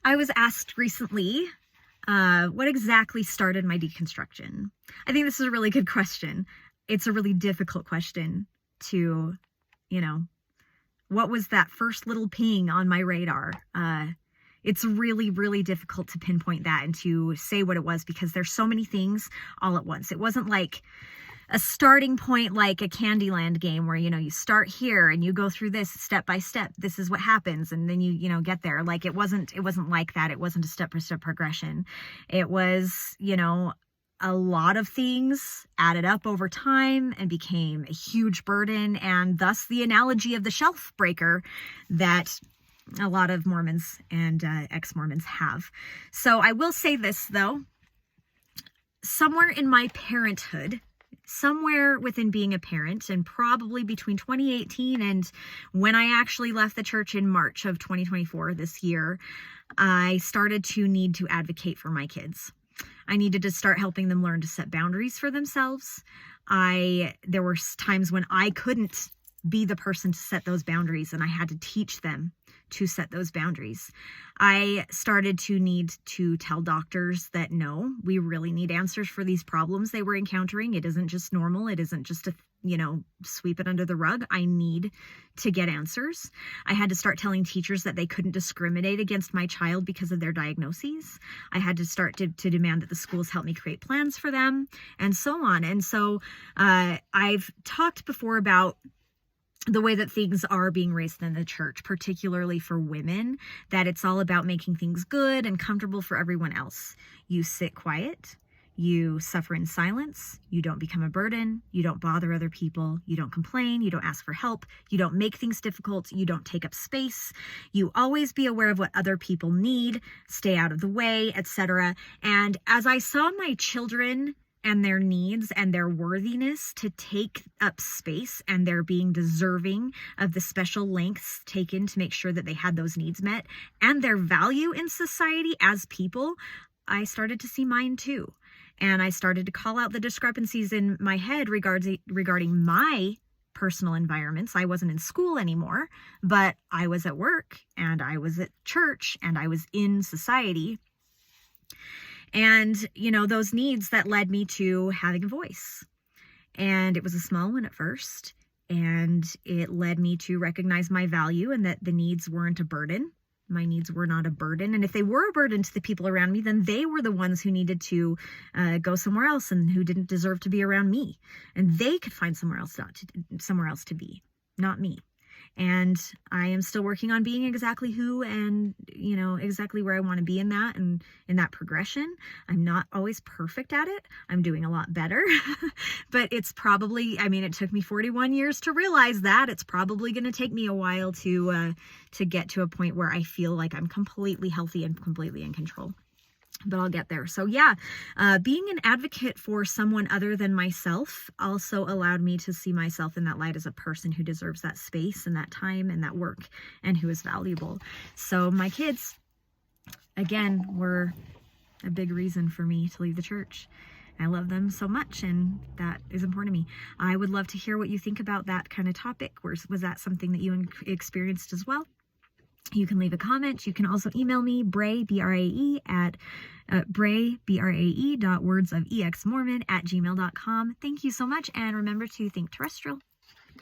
I was asked recently, what exactly started my deconstruction? I think this is a really good question. It's a really difficult question to, what was that first little ping on my radar? It's really, really difficult to pinpoint that and to say what it was because there's so many things all at once. It wasn't like a starting point like a Candyland game where, you start here and you go through this step by step. This is what happens. And then you get there. Like it wasn't like that. It wasn't a step-by-step progression. It was, a lot of things added up over time and became a huge burden. And thus the analogy of the shelf breaker that a lot of Mormons and ex-Mormons have. So I will say this though, somewhere in my parenthood, somewhere within being a parent, and probably between 2018 and when I actually left the church in March of 2024 this year, I started to need to advocate for my kids. I needed to start helping them learn to set boundaries for themselves. There were times when I couldn't be the person to set those boundaries, and I had to teach them to set those boundaries. I started to need to tell doctors that no, we really need answers for these problems they were encountering. It isn't just normal. It isn't just to, sweep it under the rug. I need to get answers. I had to start telling teachers that they couldn't discriminate against my child because of their diagnoses. I had to start to demand that the schools help me create plans for them and so on. And so I've talked before about the way that things are being raised in the church, particularly for women, that it's all about making things good and comfortable for everyone else. You sit quiet, you suffer in silence, you don't become a burden, you don't bother other people, you don't complain, you don't ask for help, you don't make things difficult, you don't take up space, you always be aware of what other people need, stay out of the way, etc. And as I saw my children and their needs and their worthiness to take up space and their being deserving of the special lengths taken to make sure that they had those needs met and their value in society as people, I started to see mine too. And I started to call out the discrepancies in my head regarding my personal environments. I wasn't in school anymore, but I was at work and I was at church and I was in society. And, those needs that led me to having a voice. And it was a small one at first. And it led me to recognize my value and that the needs weren't a burden. My needs were not a burden. And if they were a burden to the people around me, then they were the ones who needed to go somewhere else and who didn't deserve to be around me. And they could find somewhere else to be, not me. And I am still working on being exactly who and, exactly where I want to be in that and in that progression. I'm not always perfect at it. I'm doing a lot better, but it's probably, it took me 41 years to realize that. It's probably going to take me a while to get to a point where I feel like I'm completely healthy and completely in control. But I'll get there. So yeah, being an advocate for someone other than myself also allowed me to see myself in that light as a person who deserves that space and that time and that work and who is valuable. So my kids, again, were a big reason for me to leave the church. I love them so much, and that is important to me. I would love to hear what you think about that kind of topic. Was that something that you experienced as well? You can leave a comment. You can also email me, Brae, B-R-A-E, at Brae, B-R-A-E, .wordsofexmormon@gmail.com. Thank you so much, and remember to think terrestrial.